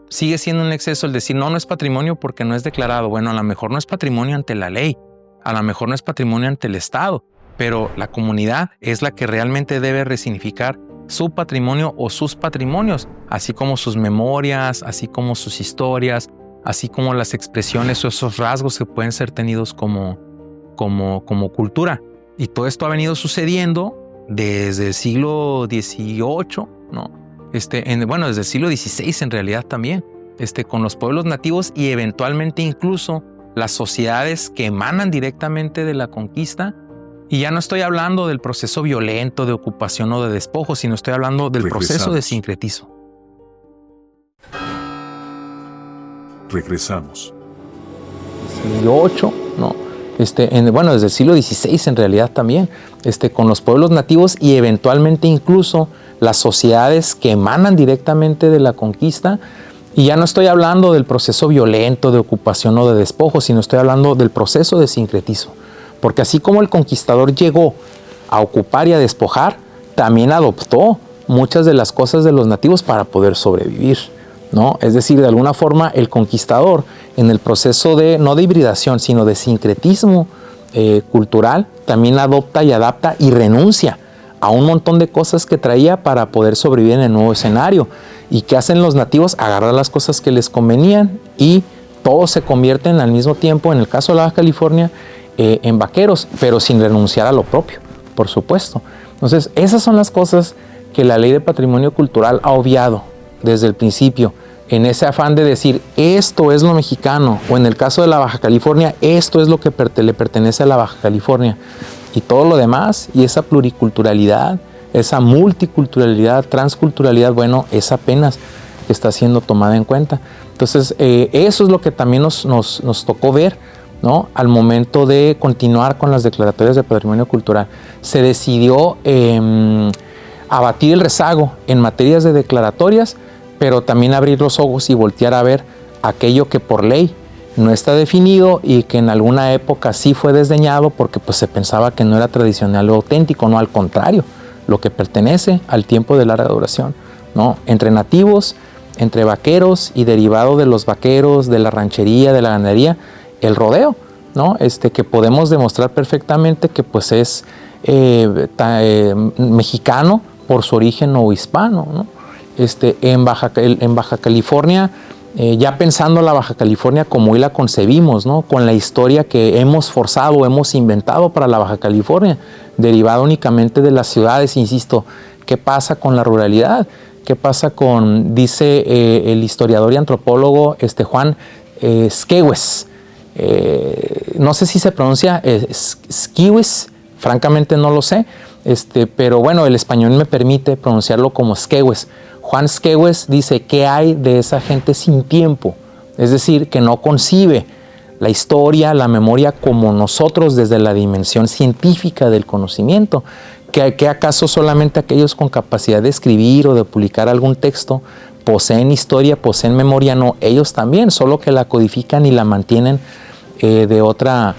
Sigue siendo un exceso el decir no es patrimonio porque no es declarado. Bueno, a lo mejor no es patrimonio ante la ley, a lo mejor no es patrimonio ante el Estado, pero la comunidad es la que realmente debe resignificar su patrimonio o sus patrimonios, así como sus memorias, así como sus historias, así como las expresiones o esos rasgos que pueden ser tenidos como cultura. Y todo esto ha venido sucediendo desde el siglo XVIII, ¿no? Desde el siglo XVI en realidad también, con los pueblos nativos y eventualmente incluso las sociedades que emanan directamente de la conquista. Y ya no estoy hablando del proceso violento de ocupación o de despojo, sino estoy hablando del proceso de sincretismo. Regresamos. XVIII, ¿no? Desde el siglo XVI en realidad también, con los pueblos nativos y eventualmente incluso las sociedades que emanan directamente de la conquista. Y ya no estoy hablando del proceso violento de ocupación o de despojo, sino estoy hablando del proceso de sincretismo. Porque así como el conquistador llegó a ocupar y a despojar, también adoptó muchas de las cosas de los nativos para poder sobrevivir, ¿no? Es decir, de alguna forma el conquistador en el proceso no de hibridación, sino de sincretismo cultural, también adopta y adapta y renuncia a un montón de cosas que traía para poder sobrevivir en el nuevo escenario. ¿Y qué hacen los nativos? Agarrar las cosas que les convenían y todos se convierten al mismo tiempo, en el caso de la Baja California, en vaqueros, pero sin renunciar a lo propio, por supuesto. Entonces, esas son las cosas que la Ley de Patrimonio Cultural ha obviado desde el principio, en ese afán de decir, esto es lo mexicano, o en el caso de la Baja California, esto es lo que le pertenece a la Baja California. Y todo lo demás, y esa pluriculturalidad, esa multiculturalidad, transculturalidad, bueno, es apenas que está siendo tomada en cuenta. Entonces, eso es lo que también nos tocó ver, ¿no? Al momento de continuar con las declaratorias de patrimonio cultural. Se decidió abatir el rezago en materias de declaratorias, pero también abrir los ojos y voltear a ver aquello que por ley no está definido y que en alguna época sí fue desdeñado porque pues, se pensaba que no era tradicional o auténtico, no, al contrario, lo que pertenece al tiempo de larga duración, ¿no? Entre nativos, entre vaqueros y derivado de los vaqueros, de la ranchería, de la ganadería, el rodeo, ¿no? Que podemos demostrar perfectamente que pues es mexicano por su origen o hispano, ¿no? En Baja California, ya pensando la Baja California como hoy la concebimos, ¿no? Con la historia que hemos forzado, hemos inventado para la Baja California, derivada únicamente de las ciudades, insisto, ¿qué pasa con la ruralidad? ¿Qué pasa dice el historiador y antropólogo Juan Skewes? No sé si se pronuncia Skewes, francamente no lo sé, pero bueno, el español me permite pronunciarlo como Skewes. Juan Skewes dice que hay de esa gente sin tiempo, es decir, que no concibe la historia, la memoria como nosotros desde la dimensión científica del conocimiento, que acaso solamente aquellos con capacidad de escribir o de publicar algún texto poseen historia, poseen memoria, no, ellos también, solo que la codifican y la mantienen de otra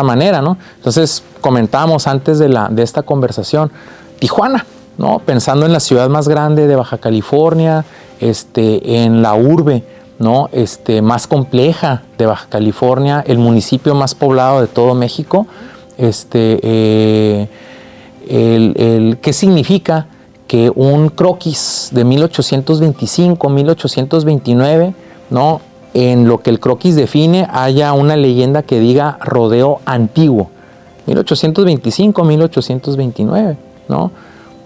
manera, ¿no? Entonces, comentábamos antes de esta conversación, Tijuana, ¿no? Pensando en la ciudad más grande de Baja California, en la urbe, ¿no? Más compleja de Baja California, el municipio más poblado de todo México, ¿qué significa? Que un croquis de 1825, 1829, ¿no? En lo que el croquis define, haya una leyenda que diga rodeo antiguo, 1825, 1829, ¿no?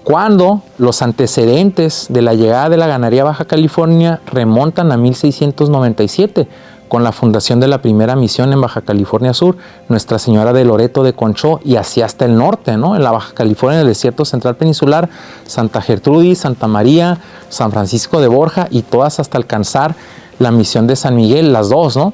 Cuando los antecedentes de la llegada de la ganadería a Baja California remontan a 1697, con la fundación de la primera misión en Baja California Sur, Nuestra Señora de Loreto de Conchó, y hacia hasta el norte, ¿no? En la Baja California, en el desierto central peninsular, Santa Gertrudis, Santa María, San Francisco de Borja, y todas hasta alcanzar la misión de San Miguel, las dos, ¿no?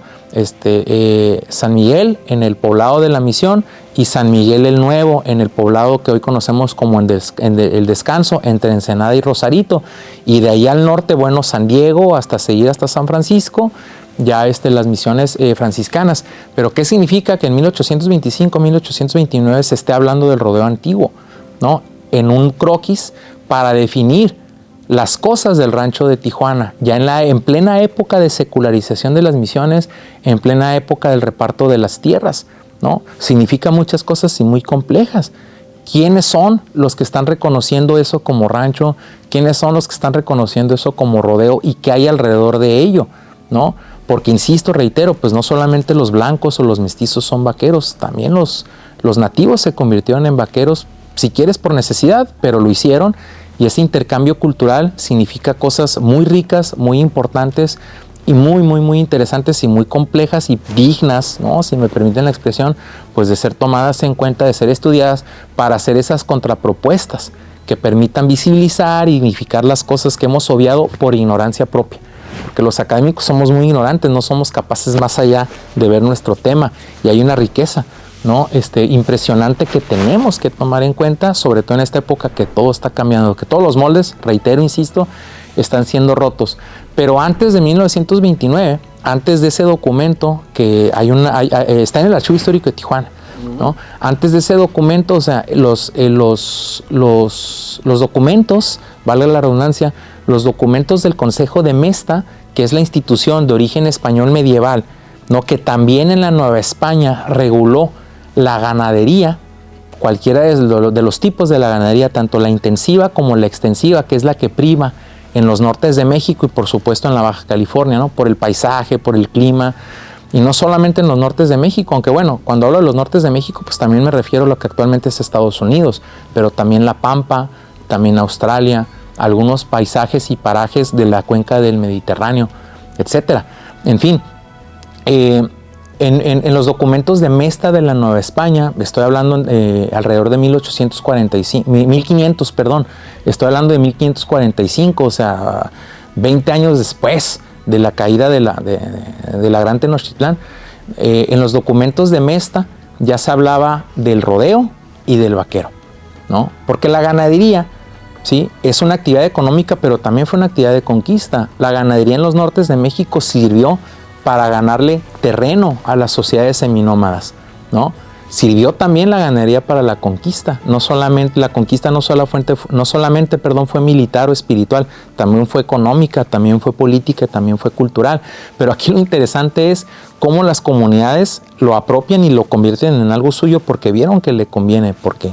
San Miguel en el poblado de la Misión y San Miguel el Nuevo en el poblado que hoy conocemos como el Descanso, entre Ensenada y Rosarito, y de ahí al norte, bueno, San Diego hasta seguir hasta San Francisco, ya las misiones franciscanas. Pero ¿qué significa que en 1825, 1829 se esté hablando del rodeo antiguo, ¿no? En un croquis para definir las cosas del rancho de Tijuana, ya en plena época de secularización de las misiones, en plena época del reparto de las tierras, ¿no? Significa muchas cosas y muy complejas. ¿Quiénes son los que están reconociendo eso como rancho? ¿Quiénes son los que están reconociendo eso como rodeo? ¿Y qué hay alrededor de ello, ¿no? Porque, insisto, reitero, pues no solamente los blancos o los mestizos son vaqueros, también los nativos se convirtieron en vaqueros, si quieres por necesidad, pero lo hicieron. Y ese intercambio cultural significa cosas muy ricas, muy importantes y muy, muy, muy interesantes y muy complejas y dignas, ¿no? Si me permiten la expresión, pues de ser tomadas en cuenta, de ser estudiadas para hacer esas contrapropuestas que permitan visibilizar y dignificar las cosas que hemos obviado por ignorancia propia. Porque los académicos somos muy ignorantes, no somos capaces más allá de ver nuestro tema, y hay una riqueza, ¿no? Impresionante que tenemos que tomar en cuenta, sobre todo en esta época que todo está cambiando, que todos los moldes, reitero, insisto, están siendo rotos. Pero antes de 1929, antes de ese documento que está en el Archivo Histórico de Tijuana, ¿no? Antes de ese documento, o sea, los documentos, valga la redundancia, los documentos del Consejo de Mesta, que es la institución de origen español medieval, ¿no? Que también en la Nueva España reguló la ganadería, cualquiera de los tipos de la ganadería, tanto la intensiva como la extensiva, que es la que prima en los nortes de México y por supuesto en la Baja California, ¿no? Por el paisaje, por el clima, y no solamente en los nortes de México, aunque bueno, cuando hablo de los nortes de México, pues también me refiero a lo que actualmente es Estados Unidos, pero también La Pampa, también Australia, algunos paisajes y parajes de la cuenca del Mediterráneo, etcétera. En fin, en los documentos de Mesta de la Nueva España, estoy hablando alrededor de 1500, perdón, estoy hablando de 1545, o sea, 20 años después de la caída de la Gran Tenochtitlán. En los documentos de Mesta ya se hablaba del rodeo y del vaquero, ¿no? Porque la ganadería, ¿sí?, es una actividad económica, pero también fue una actividad de conquista. La ganadería en los nortes de México sirvió para ganarle terreno a las sociedades seminómadas, ¿no? Sirvió también la ganadería para la conquista. No solamente la conquista no solamente fue militar o espiritual, también fue económica, también fue política, también fue cultural. Pero aquí lo interesante es cómo las comunidades lo apropian y lo convierten en algo suyo porque vieron que le conviene, porque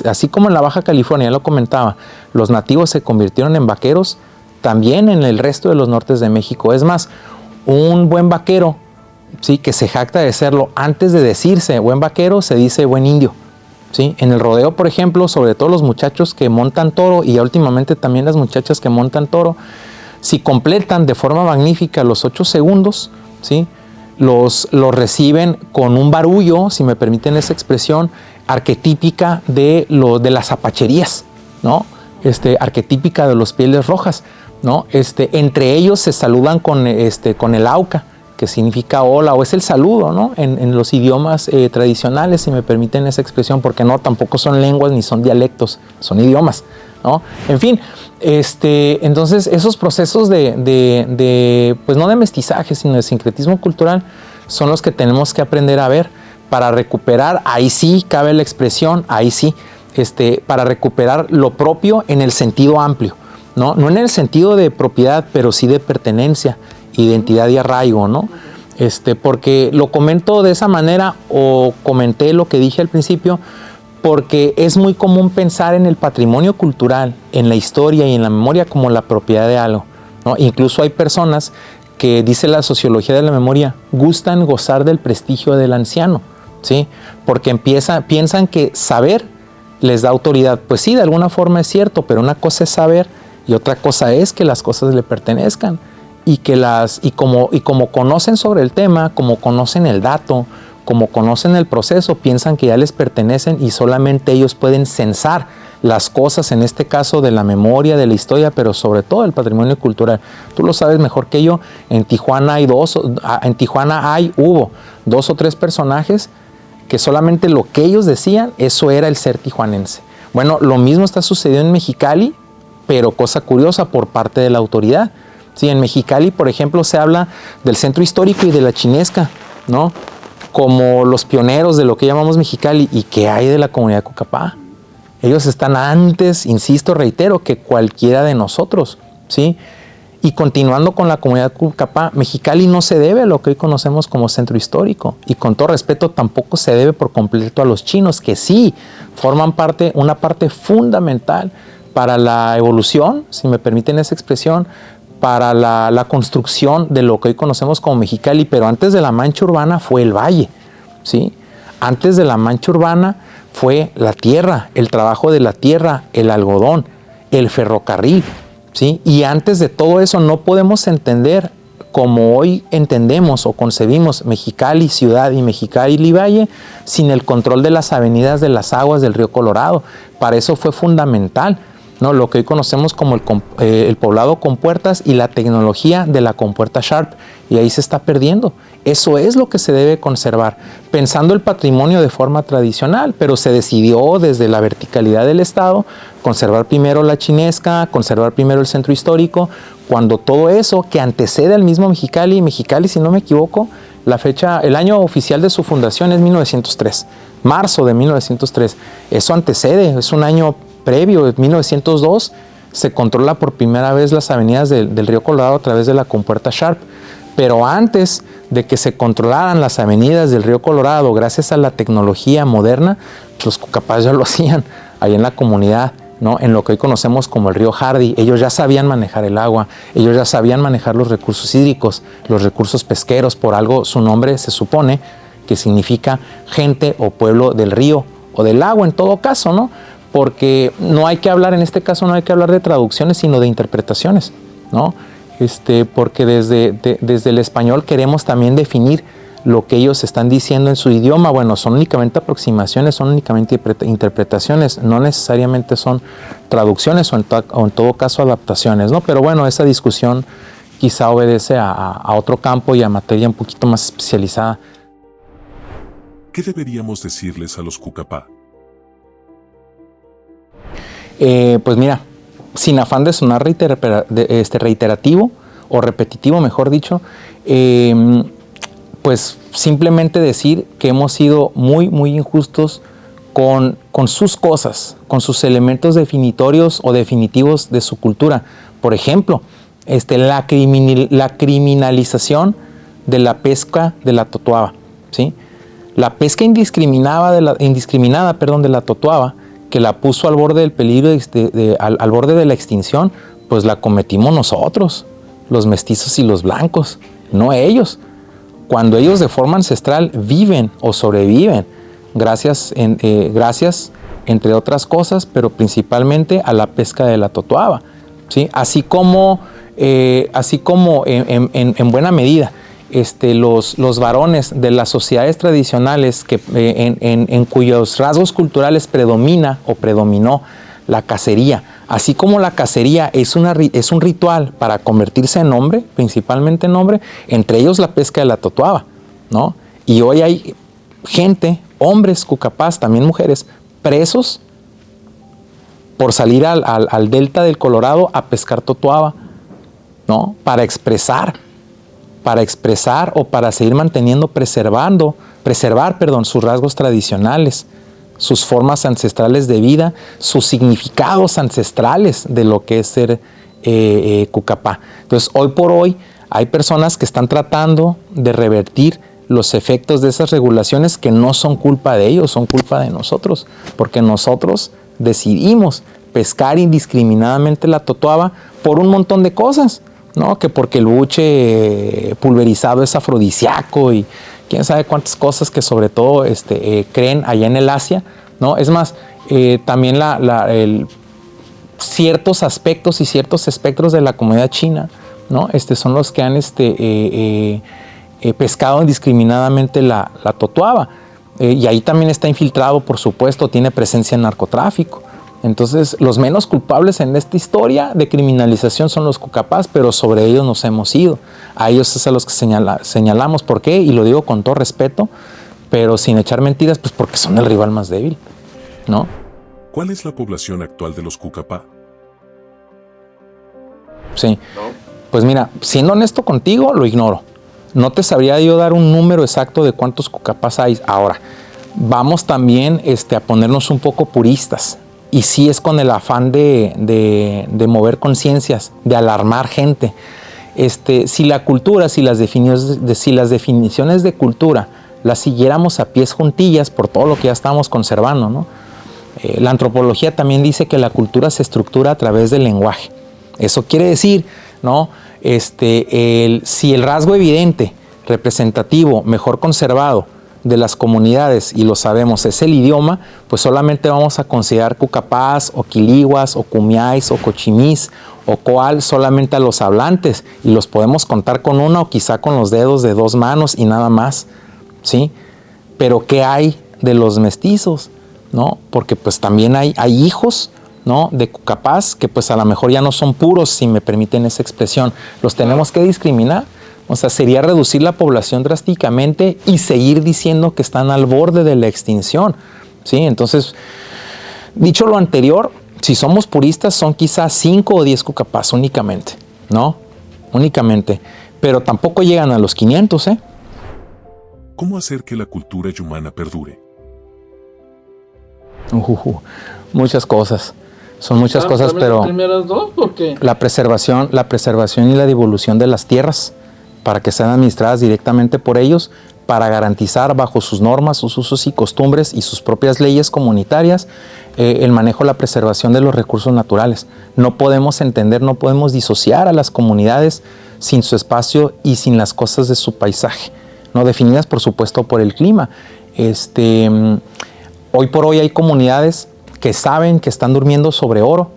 así como en la Baja California, ya lo comentaba, los nativos se convirtieron en vaqueros, también en el resto de los nortes de México. Es más, un buen vaquero, ¿sí?, que se jacta de serlo, antes de decirse buen vaquero, se dice buen indio, ¿sí? En el rodeo, por ejemplo, sobre todo los muchachos que montan toro, y últimamente también las muchachas que montan toro, si completan de forma magnífica los 8 segundos, ¿sí?, los reciben con un barullo, si me permiten esa expresión, arquetípica de las apacherías, ¿no? Arquetípica de los pieles rojas, ¿no? Entre ellos se saludan con el auca, que significa hola, o es el saludo, ¿no? En los idiomas tradicionales, si me permiten esa expresión, porque no, tampoco son lenguas ni son dialectos, son idiomas, ¿no? En fin, entonces esos procesos pues no de mestizaje, sino de sincretismo cultural, son los que tenemos que aprender a ver para recuperar, ahí sí cabe la expresión, ahí sí, para recuperar lo propio en el sentido amplio, ¿no? No en el sentido de propiedad, pero sí de pertenencia, identidad y arraigo, ¿no? Porque lo comento de esa manera, o comenté lo que dije al principio, porque es muy común pensar en el patrimonio cultural, en la historia y en la memoria como la propiedad de algo, ¿no? Incluso hay personas que, dice la sociología de la memoria, gustan gozar del prestigio del anciano, ¿sí? Porque piensan que saber les da autoridad. Pues sí, de alguna forma es cierto, pero una cosa es saber y otra cosa es que las cosas le pertenezcan y como conocen sobre el tema, como conocen el dato, como conocen el proceso, piensan que ya les pertenecen y solamente ellos pueden censar las cosas, en este caso de la memoria, de la historia, pero sobre todo el patrimonio cultural. Tú lo sabes mejor que yo. En Tijuana hubo 2 o 3 personajes que solamente lo que ellos decían, eso era el ser tijuanense. Bueno, lo mismo está sucediendo en Mexicali, pero cosa curiosa, por parte de la autoridad. Sí, en Mexicali, por ejemplo, se habla del centro histórico y de la Chinesca, ¿no? Como los pioneros de lo que llamamos Mexicali. ¿Y qué hay de la comunidad de Cucapá? Ellos están antes, insisto, reitero, que cualquiera de nosotros, ¿sí? Y continuando con la comunidad de Cucapá, Mexicali no se debe a lo que hoy conocemos como centro histórico. Y con todo respeto, tampoco se debe por completo a los chinos, que sí forman una parte fundamental para la evolución, si me permiten esa expresión, para la construcción de lo que hoy conocemos como Mexicali. Pero antes de la mancha urbana fue el valle, ¿sí? Antes de la mancha urbana fue la tierra, el trabajo de la tierra, el algodón, el ferrocarril, ¿sí? Y antes de todo eso no podemos entender como hoy entendemos o concebimos Mexicali ciudad y Mexicali valle sin el control de las avenidas de las aguas del río Colorado. Para eso fue fundamental, ¿no? Lo que hoy conocemos como el poblado con puertas y la tecnología de la compuerta Sharp, y ahí se está perdiendo. Eso es lo que se debe conservar, pensando el patrimonio de forma tradicional, pero se decidió desde la verticalidad del Estado conservar primero la Chinesca, conservar primero el centro histórico, cuando todo eso que antecede al mismo Mexicali, si no me equivoco, el año oficial de su fundación es 1903, marzo de 1903. Eso antecede, es un año previo, en 1902 se controla por primera vez las avenidas del río Colorado a través de la compuerta Sharp. Pero antes de que se controlaran las avenidas del río Colorado, gracias a la tecnología moderna, los Cucapás ya lo hacían ahí en la comunidad, ¿no? En lo que hoy conocemos como el río Hardy. Ellos ya sabían manejar el agua, ellos ya sabían manejar los recursos hídricos, los recursos pesqueros. Por algo su nombre se supone que significa gente o pueblo del río o del agua en todo caso, ¿no? Porque no hay que hablar, en este caso no hay que hablar de traducciones, sino de interpretaciones, ¿no? Porque desde el español queremos también definir lo que ellos están diciendo en su idioma. Bueno, son únicamente aproximaciones, son únicamente interpretaciones, no necesariamente son traducciones o en todo caso adaptaciones, ¿no? Pero bueno, esa discusión quizá obedece a otro campo y a materia un poquito más especializada. ¿Qué deberíamos decirles a los Cucapá? Pues mira, sin afán de sonar reiterativo o repetitivo, mejor dicho, pues simplemente decir que hemos sido muy, muy injustos con sus cosas, con sus elementos definitorios o definitivos de su cultura. Por ejemplo, la criminalización de la pesca de la totoaba, ¿sí? La pesca indiscriminada de la totoaba, que la puso al borde del peligro, al borde de la extinción, pues la cometimos nosotros, los mestizos y los blancos, no ellos. Cuando ellos de forma ancestral viven o sobreviven, gracias, entre otras cosas, pero principalmente a la pesca de la totoaba, ¿sí? Así como en buena medida, los varones de las sociedades tradicionales en cuyos rasgos culturales predominó la cacería, así como la cacería es un ritual para convertirse en hombre, principalmente en hombre, entre ellos la pesca de la totoaba, ¿no? Y hoy hay gente, hombres Cucapás, también mujeres, presos por salir al delta del Colorado a pescar totoaba, ¿no? Para expresar o para seguir manteniendo, preservar, sus rasgos tradicionales, sus formas ancestrales de vida, sus significados ancestrales de lo que es ser Cucapá. Entonces, hoy por hoy hay personas que están tratando de revertir los efectos de esas regulaciones que no son culpa de ellos, son culpa de nosotros, porque nosotros decidimos pescar indiscriminadamente la totoaba por un montón de cosas, ¿no? Que porque el buche pulverizado es afrodisíaco y quién sabe cuántas cosas que sobre todo creen allá en el Asia, ¿no? Es más, también ciertos aspectos y ciertos espectros de la comunidad china, ¿no? Son los que han pescado indiscriminadamente la totoaba. Y ahí también está infiltrado, por supuesto, tiene presencia en narcotráfico. Entonces, los menos culpables en esta historia de criminalización son los Cucapás, pero sobre ellos nos hemos ido. A ellos es a los que señalamos. ¿Por qué? Y lo digo con todo respeto, pero sin echar mentiras, pues porque son el rival más débil, ¿no? ¿Cuál es la población actual de los Cucapá? Sí, pues mira, siendo honesto contigo, lo ignoro. No te sabría yo dar un número exacto de cuántos Cucapás hay. Ahora, vamos también a ponernos un poco puristas. Y sí es con el afán de mover conciencias, de alarmar gente. Si la cultura, si las definiciones de cultura las siguiéramos a pies juntillas por todo lo que ya estamos conservando, ¿no? La antropología también dice que la cultura se estructura a través del lenguaje. Eso quiere decir, ¿no? Si el rasgo evidente, representativo, mejor conservado de las comunidades, y lo sabemos, es el idioma, pues solamente vamos a considerar Cucapás, o Quiliguas, o Cumiáis, o Cochimís, o Coal, solamente a los hablantes, y los podemos contar con una o quizá con los dedos de dos manos y nada más, ¿sí? Pero ¿qué hay de los mestizos? ¿No? Porque pues también hay hijos, ¿no? De Cucapás que pues a lo mejor ya no son puros, si me permiten esa expresión. Los tenemos que discriminar. O sea, sería reducir la población drásticamente y seguir diciendo que están al borde de la extinción, ¿sí? Entonces, dicho lo anterior, si somos puristas, son quizás 5 o 10 Cucapás únicamente, ¿no? Únicamente. Pero tampoco llegan a los 500, ¿eh? ¿Cómo hacer que la cultura yumana perdure? Muchas cosas. Son muchas cosas, pero las primeras dos, ¿por qué? la preservación y la devolución de las tierras para que sean administradas directamente por ellos, para garantizar bajo sus normas, sus usos y costumbres y sus propias leyes comunitarias el manejo, la preservación de los recursos naturales. No podemos no podemos disociar a las comunidades sin su espacio y sin las cosas de su paisaje, ¿no? Definidas por supuesto por el clima. Hoy por hoy hay comunidades que saben que están durmiendo sobre oro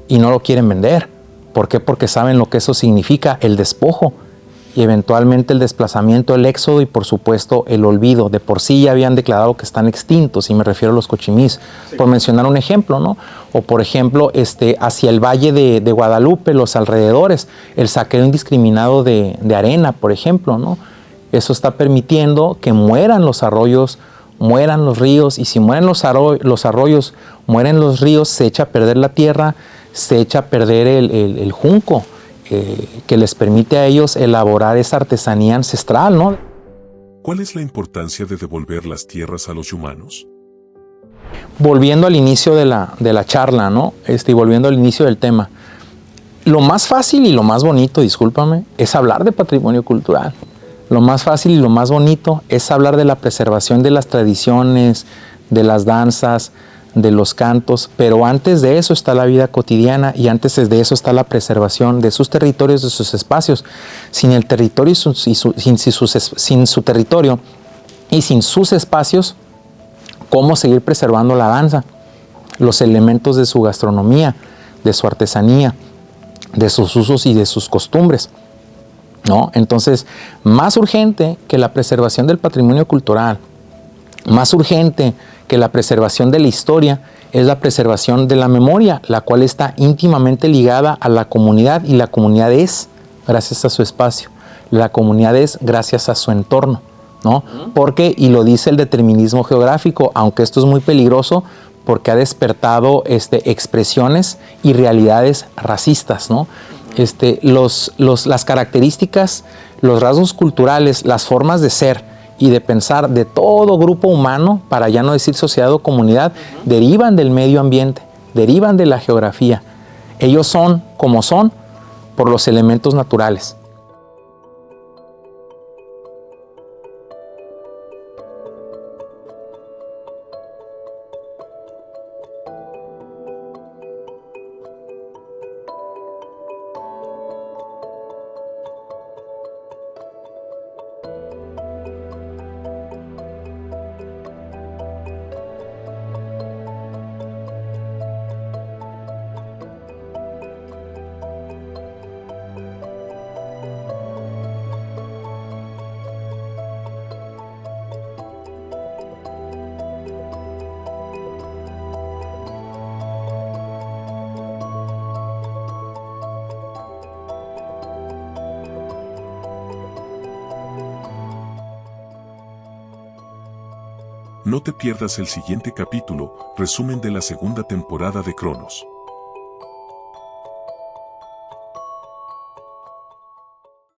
y no lo quieren vender. ¿Por qué? Porque saben lo que eso significa, el despojo y eventualmente el desplazamiento, el éxodo y por supuesto el olvido. De por sí ya habían declarado que están extintos, y me refiero a los Cochimís, sí, por mencionar un ejemplo, ¿no? O por ejemplo, hacia el valle de Guadalupe, los alrededores, el saqueo indiscriminado de arena, por ejemplo, ¿no? Eso está permitiendo que mueran los arroyos, mueran los ríos, y si mueren los arroyos, mueren los ríos, se echa a perder la tierra, se echa a perder el junco, que les permite a ellos elaborar esa artesanía ancestral, ¿no? ¿Cuál es la importancia de devolver las tierras a los humanos? Volviendo al inicio de la charla, ¿no? Y volviendo al inicio del tema, lo más fácil y lo más bonito, discúlpame, es hablar de patrimonio cultural. Lo más fácil y lo más bonito es hablar de la preservación de las tradiciones, de las danzas, de los cantos, pero antes de eso está la vida cotidiana, y antes de eso está la preservación de sus territorios, de sus espacios. Sin el territorio sin su territorio y sin sus espacios, ¿cómo seguir preservando la danza? Los elementos de su gastronomía, de su artesanía, de sus usos y de sus costumbres, ¿no? Entonces, más urgente que la preservación del patrimonio cultural, más urgente que la preservación de la historia, es la preservación de la memoria, la cual está íntimamente ligada a la comunidad, y la comunidad es gracias a su espacio, la comunidad es gracias a su entorno, ¿no? Porque, y lo dice el determinismo geográfico, aunque esto es muy peligroso, porque ha despertado expresiones y realidades racistas, ¿no? Las características, los rasgos culturales, las formas de ser y de pensar de todo grupo humano, para ya no decir sociedad o comunidad, derivan del medio ambiente, derivan de la geografía. Ellos son como son por los elementos naturales. No te pierdas el siguiente capítulo, resumen de la segunda temporada de Cronos.